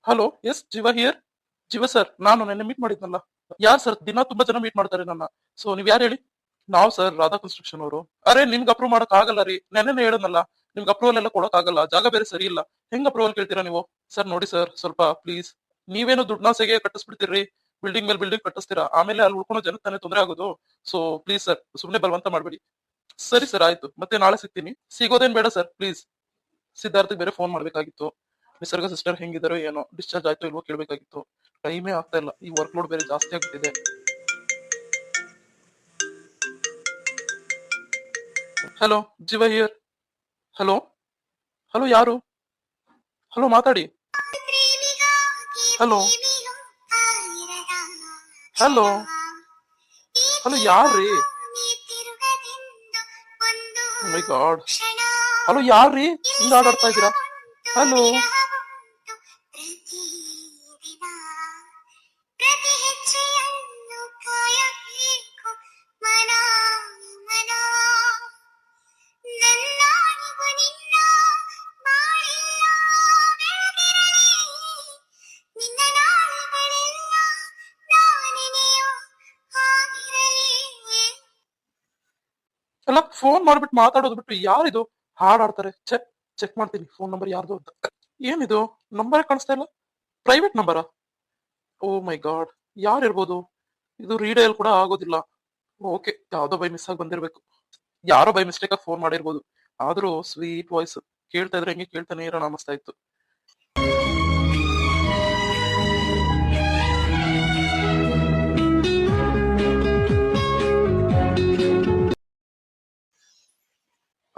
Hello, yes Jiva here. Jiva sir, ನಾನು ನೆನ್ನೆ meet ಮಾಡಿದ್ನಲ್ಲ. ಯಾರು ಸರ್? ದಿನ ತುಂಬಾ ಜನ ಮೀಟ್ ಮಾಡ್ತಾರೆ ನನ್ನ. ಸೊ ನೀವ್ ಯಾರು ಹೇಳಿ? ನಾವು ಸರ್ ರಾಧಾ ಕನ್ಸ್ಟ್ರಕ್ಷನ್ ಅವರು. ಅರೆ ನಿಮ್ಗೆ ಅಪ್ರೂವ್ ಮಾಡಕ್ ಆಗಲ್ಲ ರೀ, ನೆನ್ನೆ ಹೇಳದ್ನಲ್ಲ. ನಿಮ್ಗೆ ಅಪ್ರೂವಲ್ ಎಲ್ಲ ಕೊಡಕ್ ಆಗಲ್ಲ, ಜಾಗ ಬೇರೆ ಸರಿ ಇಲ್ಲ. ಹೆಂಗ್ ಅಪ್ರೂವಲ್ ಕೇಳ್ತೀರಾ ನೀವು? ಸರ್ ನೋಡಿ ಸರ್, ಸ್ವಲ್ಪ ಪ್ಲೀಸ್. ನೀವೇನು ದುಡ್ನಾಸೆಗೆ ಕಟ್ಟಿಸ್ಬಿಡ್ತೀರಿ, ಬಿಲ್ಡಿಂಗ್ ಮೇಲೆ ಬಿಲ್ಡಿಂಗ್ ಕಟ್ಟಿಸ್ತೀರಾ, ಆಮೇಲೆ ಅಲ್ಲಿ ಉಳ್ಕೊಳೋ ಜನಕ್ಕೆ ತಾನೇ ತೊಂದರೆ ಆಗೋದು. ಸೊ ಪ್ಲೀಸ್ ಸರ್, ಸುಮ್ನೆ ಬಲವಂತ ಮಾಡ್ಬೇಡಿ. ಸರಿ ಸರ್, ಆಯ್ತು, ಮತ್ತೆ ನಾಳೆ ಸಿಗ್ತೀನಿ. ಸಿಗೋದೇನ್ ಬೇಡ ಸರ್, ಪ್ಲೀಸ್. ಸಿದ್ಧಾರ್ಥ್ ಬೇರೆ ಫೋನ್ ಮಾಡ್ಬೇಕಾಗಿತ್ತು. ನಿಸರ್ಗ ಸಿಸ್ಟರ್ ಹೆಂಗಿದಾರೋ ಏನೋ, ಡಿಸ್ಚಾರ್ಜ್ ಆಯ್ತು ಇಲ್ವೋ ಕೇಳ್ಬೇಕಾಗಿತ್ತು. ಟೈಮೇ ಆಗ್ತಾ ಇಲ್ಲ, ಈ ವರ್ಕ್ ಲೋಡ್ ಬೇರೆ ಜಾಸ್ತಿ ಆಗ್ಬಿಟ್ಟಿದೆ. Hello, Jiva here. Hello, hello ಯಾರು? ಹಲೋ ಮಾತಾಡಿ. ಹಲೋ, ಹಲೋ, ಹಲೋ ಯಾರ್ರೀ? My god. ಹಲೋ ಯಾರ್ರೀ ಹಿಂಗ ಆಡಾಡ್ತಾ ಇದ್ದೀರಾ? ಹಲೋ, ಎಲ್ಲ ಫೋನ್ ಮಾಡ್ಬಿಟ್ಟು ಮಾತಾಡೋದು ಬಿಟ್ಟು ಯಾರಿದು ಹಾಡಾಡ್ತಾರೆ? ಚೆಕ್ ಚೆಕ್ ಮಾಡ್ತೀನಿ ಫೋನ್ ನಂಬರ್ ಯಾರ್ದು ಅಂತ. ಏನಿದು ನಂಬರ್ ಕಾಣಿಸ್ತಾ ಇಲ್ಲ? ಪ್ರೈವೇಟ್ ನಂಬರಾ? ಓ ಮೈ ಗಾಡ್, ಯಾರು ಇರ್ಬೋದು ಇದು? ರೀಡೇಲ್ ಕೂಡ ಆಗೋದಿಲ್ಲ. ಓಕೆ, ಯಾವ್ದೋ ಬೈ ಮಿಸ್ ಆಗಿ ಬಂದಿರ್ಬೇಕು. ಯಾರೋ ಬೈ ಮಿಸ್ಟೇಕ್ ಆಗಿ ಫೋನ್ ಮಾಡಿರ್ಬೋದು. ಆದ್ರೂ ಸ್ವೀಟ್ ವಾಯ್ಸ್ ಕೇಳ್ತಾ ಇದ್ರೆ ಹೆಂಗೆ ಕೇಳ್ತಾನೆ ಇರೋಣ ಅನಿಸ್ತಾ ಇತ್ತು.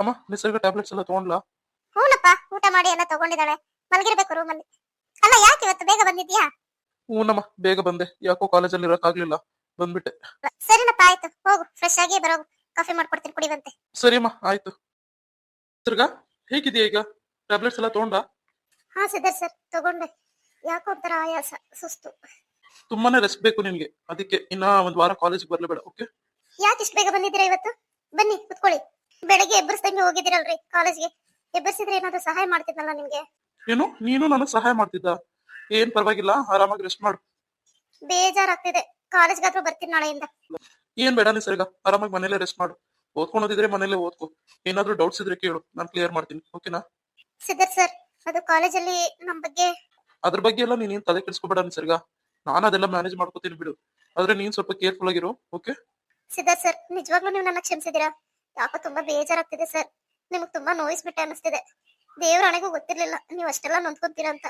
ಅಮ್ಮ, ನಿಸರ್ಗ ಟ್ಯಾಬ್ಲೆಟ್ಸ್ ಎಲ್ಲ ತಗೊಂಡ್ಲಾ? ಹೂನಪ್ಪ, ಊಟ ಮಾಡಿ ಎಲ್ಲ ತಗೊಂಡಿದ್ದಾಳೆ. ಮಲಗಿರ್ಬೇಕು ರೂಮಲ್ಲಿ. ಅಲ್ಲ, ಯಾಕೆ ಇವತ್ತು ಬೇಗ ಬಂದಿದ್ಯಾ? ಹೂನಮ್ಮ, ಬೇಗ ಬಂದೆ. ಯಾಕೋ ಕಾಲೇಜಲ್ಲಿ ಇರಕ್ಕಾಗ್ಲಿಲ್ಲ, ಬಂದ್ಬಿಟ್ಟೆ. ಸರಿನಪ್ಪ, ಆಯ್ತು, ಹೋಗು, ಫ್ರೆಶ್ ಆಗಿ ಬರೋ. ಕಾಫಿ ಮಾಡ್ಕೊಡ್ತೀನಿ, ಕುಡಿವಂತೆ. ಸರಿ ಅಮ್ಮ, ಆಯ್ತು. ನಿಸರ್ಗ ಹೇಗಿದೆಯಾ ಈಗ? ಟ್ಯಾಬ್ಲೆಟ್ಸ್ ಎಲ್ಲ ತಗೊಂಡಾ? ಹಾ ಸಿದ್ಧಾರ್ಥ್ ಸರ್, ತಗೊಂಡೆ. ಯಾಕೋ ಒಂಥರ ಆಯಾಸ, ಸುಸ್ತು. ತುಂಬಾನೇ ರೆಸ್ಟ್ ಬೇಕು ನಿನ್ಗೆ, ಅದಕ್ಕೆ ಇನ್ನ ಒಂದ್ ವಾರ ಕಾಲೇಜ್ಗೆ ಬರ್ಲೇಬೇಡ. ಓಕೆ? ಯಾಕೆ ಇಷ್ಟು ಬೇಗ ಬಂದಿದ್ದೀರಾ ಇವತ್ತು? ಬನ್ನಿ ಕುತ್ಕೊಳ್ಳಿ. ಬೆಳಗ್ಗೆ ಎಬ್ಬರಿಸ್ದಂಗೆ ಹೋಗಿದ್ದೀರಲ್ರಿ ಕಾಲೇಜ್ಗೆ. ಎಬ್ಬರಿಸಿದ್ರೆ ಏನಾದ್ರು ಸಹಾಯ ಮಾಡ್ತಿದ್ನಲ್ಲ ನಿಮ್ಗೆ. ಏನು, ನೀನು ನನಗ್ ಸಹಾಯ ಮಾಡ್ತಿದ್ದ? ಏನ್ ಪರವಾಗಿಲ್ಲ, ಆರಾಮಾಗಿ ರೆಸ್ಟ್ ಮಾಡು. ಬೇಜಾರಾಗ್ತಿದೆ. ಕಾಲೇಜ್ಗಾದ್ರೂ ಬರ್ತೀನಿ ನಾಳೆಯಿಂದ. ಏನ್ ಬೇಡ ನಿಸರ್ಗ, ಆರಾಮಾಗಿ ಮನೇಲೆ ರೆಸ್ಟ್ ಮಾಡು. ಓದ್ಕೊಳೋದಿದ್ರೆ ಮನೇಲೆ ಓದ್ಕೋ. ಏನಾದ್ರೂ ಡೌಟ್ಸ್ ಇದ್ರೆ ಕೇಳು, ನಾನು ಕ್ಲಿಯರ್ ಮಾಡ್ತೀನಿ. ಓಕೆನಾ? ಸಿದ್ಧಾರ್ಥ್ ಸರ್, ಅದು ಕಾಲೇಜಲ್ಲಿ ನಮ್ ಬಗ್ಗೆ. ಅದ್ರ ಬಗ್ಗೆ ಎಲ್ಲ ನೀನ್ ತಲೆ ಕೆಡಿಸ್ಕೋಬೇಡ ನಿಸರ್ಗ, ನಾನು ಅದೆಲ್ಲ ಮ್ಯಾನೇಜ್ ಮಾಡ್ಕೋತೀನಿ ಬಿಡು. ಆದ್ರೆ ನೀನ್ ಸ್ವಲ್ಪ ಕೇರ್ಫುಲ್ ಆಗಿರು. ಓಕೆ? ಸಿದ್ಧಾರ್ಥ್ ಸರ್, ನಿಜವಾಗ್ಲೂ ನೀವು ನನ್ನ ಕ್ಷಮಿಸಿದೀರಾ? ಯಾಕೋ ತುಂಬಾ ಬೇಜಾರಾಗ್ತಿದೆ ಸರ್. ನಿಮ್ಗೆ ತುಂಬಾ ನೋಯಿಸ್ಬಿಟ್ಟೆ ಅನಿಸ್ತಿದೆ. ದೇವ್ರಾಣೆಗೂ ಗೊತ್ತಿರ್ಲಿಲ್ಲ ನೀವು ಅಷ್ಟೆಲ್ಲ ನೊಂದ್ಕೊಂತೀರಾ ಅಂತ.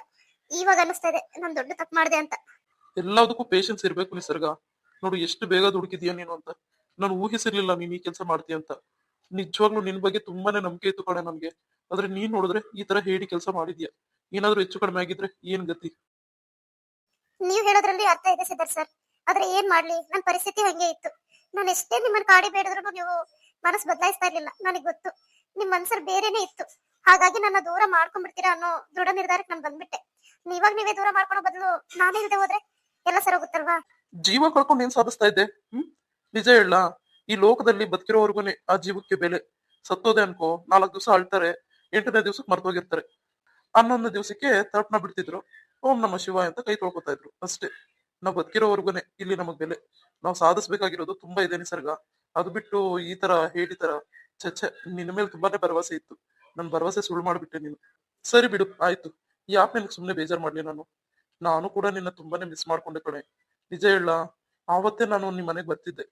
ಇವಾಗ ಅನಿಸ್ತಾ ಇದೆ ನಾನು ದೊಡ್ಡ ತಪ್ಪು ಮಾಡಿದೆ ಅಂತ. ಎಲ್ಲದಕ್ಕೂ ಪೇಷನ್ಸ್ ಇರ್ಬೇಕು ನಿಸರ್ಗ. ನೋಡು ಎಷ್ಟು ಬೇಗ ದುಡುಕಿದ್ಯಾ ನೀನು ಅಂತ. ನಾನು ಊಹಿಸಿರ್ಲಿಲ್ಲ ನೀನ್ ಈ ಕೆಲಸ ಮಾಡ್ತೀಯ ಅಂತ. ನಿಜವಾಗ್ಲೂ ನಿನ್ ಬಗ್ಗೆ ತುಂಬಾನೇ ನಂಬಿಕೆ ಇತ್ತು ಕಣೆ ನಮ್ಗೆ. ಆದ್ರೆ ನೀನ್ ನೋಡಿದ್ರೆ ಈ ತರ ಹೇಳಿ ಕೆಲಸ ಮಾಡಿದ್ಯಾ. ಏನಾದ್ರೂ ಹೆಚ್ಚು ಕಡಿಮೆ ಆಗಿದ್ರೆ ಏನ್ ಗತಿ? ನೀವು ಹೇಳೋದ್ರಲ್ಲಿ ಅರ್ಥ ಇದೆ ಸಿದ್ಧಾರ್ಥ್ ಸರ್. ಆದ್ರೆ ಏನ್ ಮಾಡ್ಲಿ, ನನ್ನ ಪರಿಸ್ಥಿತಿ ಹಂಗೆ ಇತ್ತು. ನಾನು ಎಷ್ಟೇ ನಿಮ್ಮನ್ನ ಕಾಡಿ ಬೇಡಿದ್ರು ನೀವು ಮನಸ್ಸು ಬದಲಾಯಿಸ್ತಾ ಇರ್ಲಿಲ್ಲ. ನನಗೆ ಗೊತ್ತು, ನಿಮ್ ಮನ್ಸಲ್ಲಿ ಬೇರೆನೇ ಇತ್ತು. ಹಾಗಾಗಿ ನನ್ನ ದೂರ ಮಾಡ್ಕೊಂಡ್ಬಿಡ್ತೀರಾ ಅನ್ನೋ ದೃಢ ನಿರ್ಧಾರಕ್ಕೆ ನಾನು ಬಂದ್ಬಿಟ್ಟೆ. ನೀವಾಗ ನೀವೇ ದೂರ ಮಾಡ್ಕೊಳ್ಳೋ ಬದಲು ನಾನೇ ಇಲ್ಲದೆ ಹೋದ್ರೆ ಎಲ್ಲ ಸರೋಗುತ್ತಲ್ವಾ? ಜೀವ ಕಳ್ಕೊಂಡು ಏನ್ ಸಾಧಿಸ್ತಾ ಇದ್ದೆ? ನಿಜ ಹೇಳ, ಈ ಲೋಕದಲ್ಲಿ ಬದುಕಿರೋವರ್ಗುನೆ ಆ ಜೀವಕ್ಕೆ ಬೆಲೆ. ಸತ್ತೋದೆ ಅನ್ಕೋ, 4 ದಿವಸ ಅಳ್ತಾರೆ, 8ನೇ ದಿವ್ಸಕ್ಕೆ ಮರ್ತೋಗಿರ್ತಾರೆ. 11ನೇ ದಿವ್ಸಕ್ಕೆ ತರ್ಪಣ ಬಿಡ್ತಿದ್ರು, ಓಂ ನಮ ಶಿವ ಅಂತ ಕೈ ತೊಳ್ಕೊತಾ ಇದ್ರು ಅಷ್ಟೇ. ನಾವ್ ಬದುಕಿರೋವರ್ಗುನೆ ಇಲ್ಲಿ ನಮಗ್ ಬೆಲೆ. ನಾವ್ ಸಾಧಿಸ್ಬೇಕಾಗಿರೋದು ತುಂಬಾ ಇದೆ ನಿಸರ್ಗ. ಅದು ಬಿಟ್ಟು ಈ ತರ ಹೇಳಿತರ ಚಚ್ಚೆ. ನಿನ್ನ ಮೇಲೆ ತುಂಬಾನೇ ಭರವಸೆ ಇತ್ತು, ನನ್ ಭರವಸೆ ಸುಳ್ಳು ಮಾಡ್ಬಿಟ್ಟೆ ನೀನು. ಸರಿ ಬಿಡು, ಆಯ್ತು. ಯಾಕೆ ನಿನಗೆ ಸುಮ್ನೆ ಬೇಜಾರ್ ಮಾಡ್ಲಿ ನಾನು? ನಾನು ಕೂಡ ನಿನ್ನ ತುಂಬಾನೇ ಮಿಸ್ ಮಾಡ್ಕೊಂಡೆ ಕಣೆ. ನಿಜ ಹೇಳ, ಆವತ್ತೇ ನಾನು ನಿಮ್ ಮನೆಗ್ ಬರ್ತಿದ್ದೆ.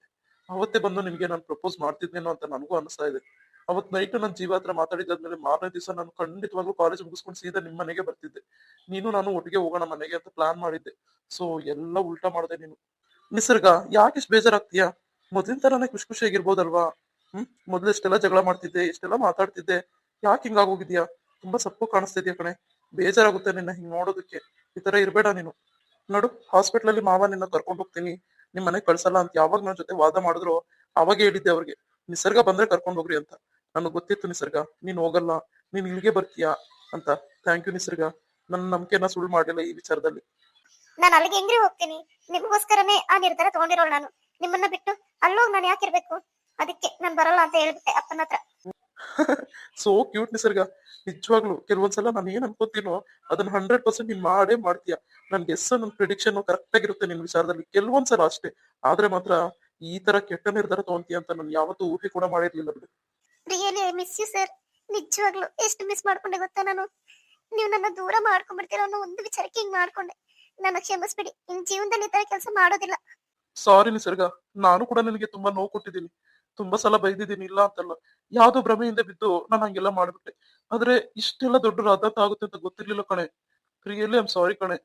ಅವತ್ತೇ ಬಂದು ನಿಮ್ಗೆ ನಾನು ಪ್ರಪೋಸ್ ಮಾಡ್ತಿದ್ನೇನೋ ಅಂತ ನನಗೂ ಅನಿಸ್ತಾ ಇದೆ. ಅವತ್ ನೈಟ್ ನನ್ನ ಜೀವ ಹತ್ರ ಮಾತಾಡಿದಾದ್ಮೇಲೆ ಮಾರನೇ ದಿವಸ ನಾನು ಖಂಡಿತವಾಗ್ಲೂ ಕಾಲೇಜ್ ಮುಗಿಸ್ಕೊಂಡು ಸೀದಾ ನಿಮ್ ಮನೆಗೆ ಬರ್ತಿದ್ದೆ. ನೀನು ನಾನು ಒಟ್ಟಿಗೆ ಹೋಗೋಣ ಮನೆಗೆ ಅಂತ ಪ್ಲಾನ್ ಮಾಡಿದ್ದೆ. ಸೊ ಎಲ್ಲ ಉಲ್ಟಾ ಮಾಡಿದೆ ನೀನು. ನಿಸರ್ಗ, ಯಾಕೆ ಇಷ್ಟು ಬೇಜಾರಾಗ್ತೀಯಾ? ಮೊದ್ಲಿನ ತರಾನೇ ಖುಷಿ ಖುಷಿಯಾಗಿರ್ಬೋದಲ್ವಾ? ಮೊದ್ಲು ಎಷ್ಟೆಲ್ಲ ಜಗಳ ಮಾಡ್ತಿದ್ದೆ, ಎಷ್ಟೆಲ್ಲ ಮಾತಾಡ್ತಿದ್ದೆ. ಯಾಕೆ ಹಿಂಗಾಗೋಗಿದ್ಯಾ? ತುಂಬಾ ಸಪ್ಪು ಕಾಣಿಸ್ತಿದ್ಯಾ ಕಣೆ. ಬೇಜಾರಾಗುತ್ತೆ ನಿನ್ನ ಹಿಂಗ್ ನೋಡೋದಕ್ಕೆ. ಈ ತರ ಇರ್ಬೇಡ ನೀನು. ನೋಡು, ಹಾಸ್ಪಿಟಲ್ ಅಲ್ಲಿ ಮಾವ ನಿನ್ನ ಕರ್ಕೊಂಡು ಹೋಗ್ತೀನಿ, ನಿಮ್ ಮನೆಗ್ ಕಳ್ಸಲ್ಲ ಅಂತ ಯಾವಾಗ ನನ್ನ ಜೊತೆ ವಾದ ಮಾಡಿದ್ರು ಅವಾಗ ಹೇಳಿದ್ದೆ ಅವ್ರಿಗೆ, ನಿಸರ್ಗ ಬಂದ್ರೆ ಕರ್ಕೊಂಡು ಹೋಗ್ರಿ ಅಂತ. ನನಗ್ ಗೊತ್ತಿತ್ತು ನಿಸರ್ಗ ನೀನ್ ಹೋಗಲ್ಲ, ನೀನ್ ಇಲ್ಲಿಗೆ ಬರ್ತೀಯಾ ಅಂತ. ಥ್ಯಾಂಕ್ ಯು ನಿಸರ್ಗ, ನನ್ನ ನಂಬಿಕೆನ ಸುಳ್ಳು ಮಾಡಿಲ್ಲ ಈ ವಿಚಾರದಲ್ಲಿ. ನಾನು ಅಲ್ಲಿಗೆ ಹೆಂಗ್ರಿ ಹೋಗ್ತೀನಿ? ನಿಮಗೋಸ್ಕರನೇ ಆ ನಿರ್ಧಾರ ತಗೊಂಡಿರೋಳು ನಾನು. ನಿಮ್ಮನ್ನ ಬಿಟ್ಟು ಅಲ್ಲೋಗಿ ನಾನು ಯಾಕಿರ್ಬೇಕು? ಅದಕ್ಕೆ ನಾನು ಬರಲ್ಲ ಅಂತ ಹೇಳ್ಬಿಟ್ಟೆ ಅಪ್ಪನ ಹತ್ರ. ಸೋ ಕ್ಯೂಟ್ ನಿಸರ್ಗ. ನಿಜವಾಗ್ಲು ಕೆಲವೊಂದ್ಸಲ ನಾನು ಏನ್ ಅನ್ಕೋತೀನೋ ಅದನ್ನ 100% ನೀನ್ ಮಾಡೇ ಮಾಡ್ತೀಯ. ನನ್ ಗೆಸ್ ನನ್ ಪ್ರಿಡಿಕ್ಷನ್ ಕರೆಕ್ಟ್ ಆಗಿರುತ್ತೆ ನಿನ್ ವಿಚಾರದಲ್ಲಿ. ಕೆಲವೊಂದ್ಸಲ ಅಷ್ಟೇ. ಆದ್ರೆ ಮಾತ್ರ ಈ ತರ ಕೆಟ್ಟ ನಿರ್ಧಾರ ತಗೊಂತೀಯ ಅಂತ ನಾನು ಯಾವತ್ತೂ ಊಹೆ ಕೂಡ ಮಾಡಿರ್ಲಿಲ್ಲ ಬಿಡು. Really I miss you sir. ನಿಜವಾಗ್ಲು ಎಷ್ಟು ಮಿಸ್ ಮಾಡ್ಕೊಂಡೆ ಗೊತ್ತಾ ನಾನು. ನೀವು ನನ್ನ ದೂರ ಮಾಡ್ಕೊಂಡ್ಬಿಡ್ತೀರ ಅನ್ನೋ ಒಂದು ವಿಚಾರಕ್ಕೆ ಹಿಂಗ್ ಮಾಡ್ಕೊಂಡೆ. ನನ್ನ ಕ್ಷಮಿಸ್ಬಿಡಿ. ಇನ್ ಜೀವನದಲ್ಲಿ ಈ ತರ ಕೆಲಸ ಮಾಡೋದಿಲ್ಲ. ಸಾರಿ ನಿಸರ್ಗ. ನಾನು ಕೂಡ ನಿನಗೆ ತುಂಬಾ ನೋವು ಕೊಟ್ಟಿದ್ದೀನಿ. ತುಂಬಾ ಸಲ ಬೈದಿದ್ದೀನಿ, ಇಲ್ಲ ಅಂತಲ್ಲ. ಯಾವ್ದೋ ಭ್ರಮೆಯಿಂದ ಬಿದ್ದು ನಾನು ಹಂಗೆಲ್ಲ ಮಾಡ್ಬಿಟ್ಟೆ. ಆದ್ರೆ ಇಷ್ಟೆಲ್ಲ ದೊಡ್ಡ ರದ್ದಾಟ ಆಗುತ್ತೆ ಅಂತ ಗೊತ್ತಿರ್ಲಿಲ್ಲ ಕಣೆ. ರಿಯಲಿ ಐ ಆಮ್ ಸಾರಿ ಕಣೆ.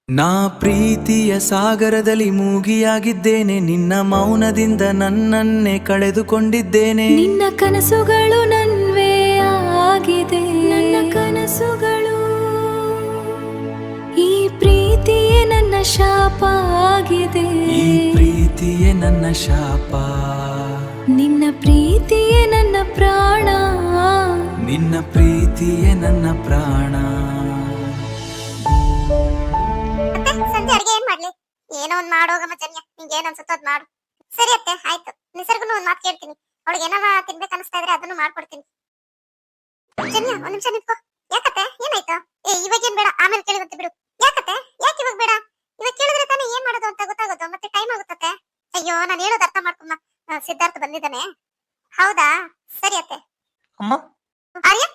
ನಾ ಪ್ರೀತಿಯ ಸಾಗರದಲ್ಲಿ ಮೂಗಿಯಾಗಿದ್ದೇನೆ, ನಿನ್ನ ಮೌನದಿಂದ ನನ್ನನ್ನೇ ಕಳೆದುಕೊಂಡಿದ್ದೇನೆ. ನಿನ್ನ ಕನಸುಗಳು ನನ್ವೇ ಆಗಿದೆ, ನನ್ನ ಕನಸುಗಳು. ಈ ಪ್ರೀತಿಯೇ ನನ್ನ ಶಾಪ ಆಗಿದೆ, ಈ ಪ್ರೀತಿಯೇ ನನ್ನ ಶಾಪ. ನಿನ್ನ ಪ್ರೀತಿಯೇ ನನ್ನ ಪ್ರಾಣ, ನಿನ್ನ ಪ್ರೀತಿಯೇ ನನ್ನ ಪ್ರಾಣ. ಮತ್ತೆ ಸಂಜೆ ಅಡಿಗೆ ಏನ್ ಮಾಡ್ಲಿ? ಏನೋ ಒಂದ್ ಮಾಡೋಗಮ್ಮ ಜನ್ಯ. ನಿಂಗೆ ಏನ್ ಅನ್ಸುತ್ತೋ ಅದ್ ಮಾಡು. ಸರಿ ಅತ್ತೆ, ಆಯ್ತು. ನಿಸರ್ಗನು ಒಂದ್ ಮಾತು ಕೇಳ್ತೀನಿ. ಅವಳಿಗೆ ಏನಾರ ತಿನ್ಬೇಕು ಅನಿಸ್ತಾ ಇದ್ರೆ ಅದನ್ನು ಮಾಡ್ಕೊಡ್ತೀನಿ. ಜನ್ಯ ಒಂದ್ ನಿಮಿಷ ನಿಂತ್ಕೋ. ಯಾಕತ್ತೆ ಏನಾಯ್ತು? ಇವಾಗೇನ್ ಬೇಡ, ಆಮೇಲೆ ಕೇಳಿದಂತೆ ಬಿಡು. ಯಾಕತ್ತೆ? ಯಾಕೆ ಇವಾಗ ಬೇಡ? ಇವಾಗ ಕೇಳಿದ್ರೆ ತಾನೇ ಏನ್ ಮಾಡೋದು ಅಂತ ಗೊತ್ತಾಗೋದು. ಮತ್ತೆ ಟೈಮ್ ಆಗುತ್ತತ್ತೆ. ಅಯ್ಯೋ, ನಾನು ಹೇಳೋದು ಅರ್ಥ ಮಾಡ್ಕೊಮ್ಮ. ಸಿದ್ಧಾರ್ಥ ಬಂದಿದ್ದಾನೆ. ಹೌದಾ? ಸರಿ ಅತ್ತೆ. ಅಮ್ಮ, ಆರ್ಯ,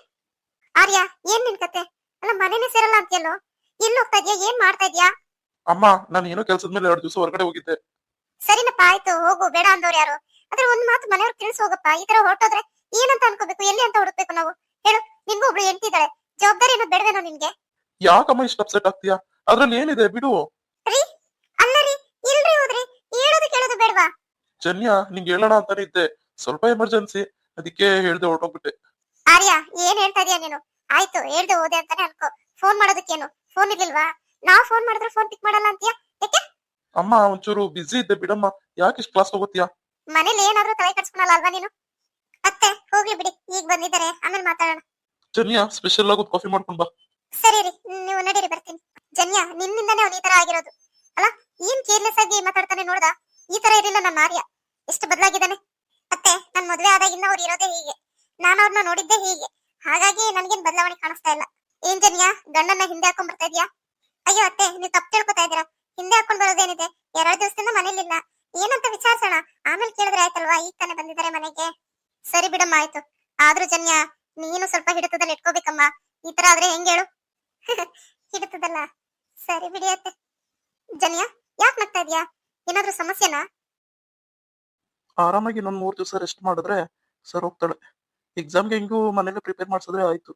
ಆರ್ಯ, ಏನ್ ನಿನ್ ಕತೆ? ಅಲ್ಲ, ಮನೇನೆ ಸೇರಲ್ಲ ಅಂತೀಯಲ್ಲೋ. ಎಲ್ಲಿ ಹೋಗ್ತಾ ಇದ್ಯಾ? ಏನ್ ಮಾಡ್ತಾ ಇದ್ಯಾ? ಅಮ್ಮ, ನಾನು ಏನೋ ಕೆಲ್ಸದ ಮೇಲೆ 2 ದಿವಸ ಹೊರಗಡೆ ಹೋಗಿದ್ದೆ. ಸರಿನಪ್ಪ, ಆಯ್ತು, ಹೋಗು. ಬೇಡ ಅಂದವ್ರು ಯಾರು? ಆದ್ರೆ ಒಂದ್ ಮಾತು ಮನೆಯವ್ರು ತಿಳಿಸ್ ಹೋಗಪ್ಪ. ಈ ತರ ಹೊರಟೋದ್ರೆ ಏನಂತ ಅನ್ಕೋಬೇಕು? ಎಲ್ಲಿ ಅಂತ ಹುಡುಕ್ಬೇಕು ನಾವು? ಹೇಳು. ನಿನ್ಗೂ ಒಬ್ಳು ಹೆಂಡ್ತಿದ್ದಾಳೆ. ಜವಾಬ್ದಾರಿ ಅನ್ನೋದು ಬೇಡವೇನೋ ನಿನ್ಗೆ? ಯಾಕಮ್ಮ ಇಷ್ಟ ಅಪ್ಸೆಟ್ ಆಗ್ತೀಯಾ? ಅದ್ರಲ್ಲಿ ಏನಿದೆ ಬಿಡು. ರೀ, ಅಲ್ಲ ರೀ, ಇಲ್ರಿ ಹೋದ್ರಿ. ಹೇಳೋದು ಕೇಳೋದು ಬೇಡವಾ? ಜನ್ಯ, ನಿಂಗೆ ಹೇಳೋಣ ಅಂತಾನೆ ಇದ್ದೆ. ಸ್ವಲ್ಪ ಎಮರ್ಜೆನ್ಸಿ, ಅದಕ್ಕೆ ಹೇಳ್ದೆ ಹೊರಟೋಗ್ಬಿಟ್ಟೆ. ಆರ್ಯ, ಏನ್ ಹೇಳ್ತಾ ಇದೀಯ ನೀನು? ಆಯ್ತು, ಹೇಳ್ದೆ ಹೋದೆ ಅಂತಾನೆ ಅನ್ಕೋ. ಫೋನ್ ಮಾಡೋದಕ್ಕೇನು? ಫೋನ್ ಇರ್ಲಿಲ್ವಾ? ನಾವ್ ಫೋನ್ ಮಾಡಿದ್ರೆ ಫೋನ್ ಪಿಕ್ ಮಾಡಲ್ಲ ಅಂತೀಯ? ಯಾಕೆ? ಅಮ್ಮ, ಒಂಚೂರು ಬಿಸಿ ಇದ್ದೆ ಬಿಡಮ್ಮ. ಯಾಕೆ ಇಷ್ಟು ಕ್ಲಾಸ್ ತಗೋತೀಯಾ? ಮನೇಲಿ ಏನಾದ್ರೂ ತಲೆ ಕಟ್ಸ್ಕೊಳಲ್ಲ ಅಲ್ವಾ ನೀನು? ಅತ್ತೆ, ಹೋಗ್ಲಿ ಬಿಡಿ. ಈಗ ಬಂದಿದ್ದಾರೆ, ಆಮೇಲೆ ಮಾತಾಡೋಣ. ಜನ್ಯ, ಸ್ಪೆಷಲ್ ಆಗಿ ಕಾಫಿ ಮಾಡ್ಕೊಂಡ್ ಬಾ. ಸರಿ ರೀ, ನೀವು ನಡೀರಿ, ಬರ್ತೀನಿ. ಜನ್ಯ, ನಿನ್ನಿಂದಾನೇ ಅವ್ನು ಈ ತರ ಆಗಿರೋದು. ಅಲ್ಲ, ಏನ್ ಕೇರ್ಲೆಸ್ ಆಗಿ ಮಾತಾಡ್ತಾನೆ ನೋಡ್ದ? ಈ ತರ ಇರಲಿಲ್ಲ ನನ್ನ ಆರ್ಯ. ಎಷ್ಟು ಬದಲಾಗಿದ್ದಾನೆ. ಅತ್ತೆ, ನನ್ ಮದ್ವೆ ಆದಾಗಿಂದ ಅವ್ರು ಇರೋದೇ ಹೀಗೆ. ನಾನು ಅವ್ರನ್ನ ನೋಡಿದ್ದೆ ಹೀಗೆ. ಹಾಗಾಗಿ ನನ್ಗೇನ್ ಬದಲಾವಣೆ ಕಾಣಿಸ್ತಾ ಇಲ್ಲ. ಏನ್ ಜನ್ಯ, ಗಂಡನ್ನ ಹಿಂದೆ ಹಾಕೊಂಡ್ ಬರ್ತಾ ಇದ್ಯಾ? ಅಯ್ಯೋ ಅತ್ತೆ, ನೀವು ತಪ್ಪು ತಿಳ್ಕೊತಾ ಇದೀರಾ. ಹಿಂದೆ ಹಾಕೊಂಡ್ ಬರೋದೇನಿದೆ? 2 ದಿವಸದಿಂದ ಮನೇಲಿಲ್ಲ. ಏನಂತ ವಿಚಾರಿಸೋಣ, ಆಮೇಲೆ ಕೇಳಿದ್ರೆ ಆಯ್ತಲ್ವಾ? ಈಗ ತಾನೇ ಬಂದಿದ್ದಾರೆ ಮನೆಗೆ. ಸರಿ ಬಿಡಮ್ಮ, ಆಯ್ತು. ಆದ್ರೂ ಜನ್ಯ, ನೀನು ಸ್ವಲ್ಪ ಹಿಡಿತದಲ್ಲಿ ಇಟ್ಕೋಬೇಕಮ್ಮ. ಈ ತರ ಆದ್ರೆ ಹೆಂಗ್ ಹೇಳು? ಹಿಡಿತದಲ್ಲ. ಸರಿ ಬಿಡಿ ಅತ್ತೆ. ಜನ್ಯ, ಯಾಕೆ ನಗ್ತಾ ಇದ್ಯಾ? ಏನಾದ್ರೂ ಸಮಸ್ಯೆನಾ? ಆರಾಮಾಗಿ ಇನ್ನೊಂದ್ 3 ದಿವಸ ರೆಸ್ಟ್ ಮಾಡಿದ್ರೆ ಸರ್ ಹೋಗ್ತಾಳೆ. ಎಕ್ಸಾಮ್ಗೆ ಹೆಂಗೂ ಮನೇಲೆ ಪ್ರಿಪೇರ್ ಮಾಡ್ಸಿದ್ರೆ ಆಯ್ತು.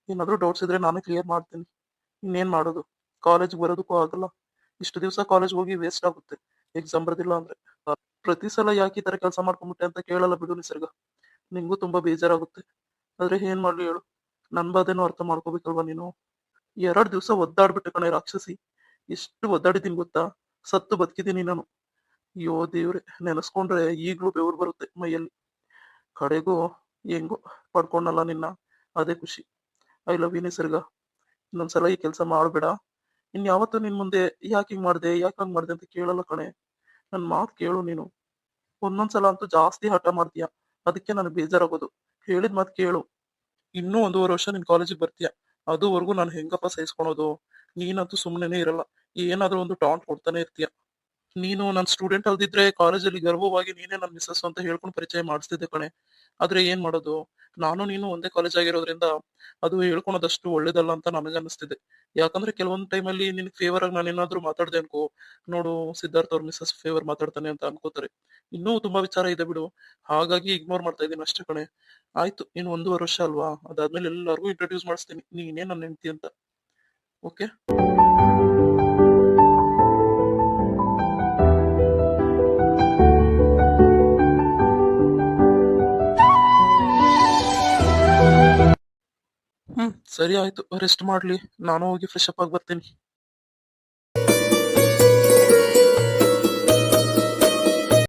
ಏನಾದ್ರೂ ಡೌಟ್ಸ್ ಇದ್ರೆ ನಾನೇ ಕ್ಲಿಯರ್ ಮಾಡ್ತೀನಿ. ಇನ್ನೇನ್ ಮಾಡೋದು? ಕಾಲೇಜ್ಗೆ ಬರೋದಕ್ಕೂ ಆಗಲ್ಲ. ಇಷ್ಟು ದಿವಸ ಕಾಲೇಜ್ ಹೋಗಿ ವೇಸ್ಟ್ ಆಗುತ್ತೆ ಎಕ್ಸಾಮ್ ಬರ್ದಿಲ್ಲ ಅಂದ್ರೆ. ಪ್ರತಿ ಸಲ ಯಾಕೆ ಈ ತರ ಕೆಲಸ ಮಾಡ್ಕೊಂಡ್ಬಿಟ್ಟೆ ಅಂತ ಕೇಳಲ್ಲ ಬಿಡು ನಿಸರ್ಗ. ನಿಂಗೂ ತುಂಬಾ ಬೇಜಾರಾಗುತ್ತೆ. ಆದ್ರೆ ಏನ್ ಮಾಡ್ಲಿ ಹೇಳು? ನನ್ ಬಾಧೆನೂ ಅರ್ಥ ಮಾಡ್ಕೋಬೇಕಲ್ವಾ ನೀನು? 2 ದಿವಸ ಒದ್ದಾಡ್ಬಿಟ್ಟೆ ಕಣೆ ರಾಕ್ಷಸಿ. ಎಷ್ಟು ಒದ್ದಾಡಿದೀನಿ ಗೊತ್ತಾ? ಸತ್ತು ಬದುಕಿದೀನಿ ನಾನು. ಅಯ್ಯೋ ದೇವ್ರೆ, ನೆನೆಸ್ಕೊಂಡ್ರೆ ಈಗ್ಲೂ ಬೆವರು ಬರುತ್ತೆ ಮೈಯಲ್ಲಿ. ಕಡೆಗೂ ಹೆಂಗೋ ಪಡ್ಕೊಂಡಲ್ಲ ನಿನ್ನ, ಅದೇ ಖುಷಿ. ಐ ಲವ್ ಯು ನಿಸರ್ಗ. ಇನ್ನೊಂದ್ಸಲ ಈ ಕೆಲಸ ಮಾಡ್ಬೇಡ. ಇನ್ಯಾವತ್ತೂ ನಿನ್ ಮುಂದೆ ಯಾಕೆ ಹಿಂಗ್ ಮಾಡ್ದೆ, ಯಾಕೆ ಹಂಗ್ ಮಾಡ್ದೆ ಅಂತ ಕೇಳಲ್ಲ ಕಣೆ. ನನ್ ಮಾತು ಕೇಳು ನೀನು. ಒಂದೊಂದ್ಸಲ ಅಂತೂ ಜಾಸ್ತಿ ಹಠ ಮಾಡ್ತೀಯ. ಅದಕ್ಕೆ ನನಗೆ ಬೇಜಾರಾಗೋದು. ಹೇಳಿದ ಮಾತು ಕೇಳು. ಇನ್ನೂ 1.5 ವರ್ಷ ನಿನ್ ಕಾಲೇಜಿಗೆ ಬರ್ತೀಯ. ಅದುವರೆಗೂ ನಾನು ಹೆಂಗಪ್ಪ ಸಹಿಸ್ಕೊಳೋದು? ನೀನಂತೂ ಸುಮ್ಮನೆ ಇರಲ್ಲ. ಏನಾದ್ರೂ ಒಂದು ಟಾಂಟ್ ಕೊಡ್ತಾನೆ ಇರ್ತೀಯ. ನೀನು ನನ್ನ ಸ್ಟೂಡೆಂಟ್ ಅಲ್ದಿದ್ರೆ ಕಾಲೇಜಲ್ಲಿ ಗರ್ವವಾಗಿ ನೀನೇ ನನ್ನ ಮಿಸ್ಸಸ್ ಅಂತ ಹೇಳ್ಕೊಂಡು ಪರಿಚಯ ಮಾಡಿಸ್ತಿದ್ದೆ ಕಣೆ. ಆದ್ರೆ ಏನ್ ಮಾಡೋದು? ನಾನು ನೀನು ಒಂದೇ ಕಾಲೇಜ್ ಆಗಿರೋದ್ರಿಂದ ಅದು ಹೇಳ್ಕೊಳೋದಷ್ಟು ಒಳ್ಳೇದಲ್ಲ ಅಂತ ನನಗೆ ಅನಿಸ್ತಿದೆ. ಯಾಕಂದ್ರೆ ಕೆಲವೊಂದ್ ಟೈಮಲ್ಲಿ ನಿನಗೆ ಫೇವರ್ ಆಗಿ ನಾನು ಏನಾದ್ರೂ ಮಾತಾಡ್ದೆ ಅನ್ಕೋ, ನೋಡು ಸಿದ್ಧಾರ್ಥ ಅವ್ರ ಮಿಸ್ಸಸ್ ಫೇವರ್ ಮಾತಾಡ್ತಾನೆ ಅಂತ ಅನ್ಕೋತಾರೆ. ಇನ್ನೂ ತುಂಬಾ ವಿಚಾರ ಇದೆ ಬಿಡು. ಹಾಗಾಗಿ ಇಗ್ನೋರ್ ಮಾಡ್ತಾ ಇದ್ದೀನಿ ಅಷ್ಟೇ ಕಣೆ. ಆಯ್ತು, ಇನ್ನು 1.5 ವರ್ಷ ಅಲ್ವಾ? ಅದಾದ್ಮೇಲೆ ಎಲ್ಲರಿಗೂ ಇಂಟ್ರೊಡ್ಯೂಸ್ ಮಾಡಿಸ್ತೀನಿ ನೀನೇ ನನ್ನ ಹೆಂಡತಿ ಅಂತ. ಓಕೆ? ಸರಿ ಆಯ್ತು, ರೆಸ್ಟ್ ಮಾಡ್ಲಿ. ನಾನು ಹೋಗಿ ಫ್ರೆಶ್ ಅಪ್ ಆಗಿ ಬರ್ತೀನಿ.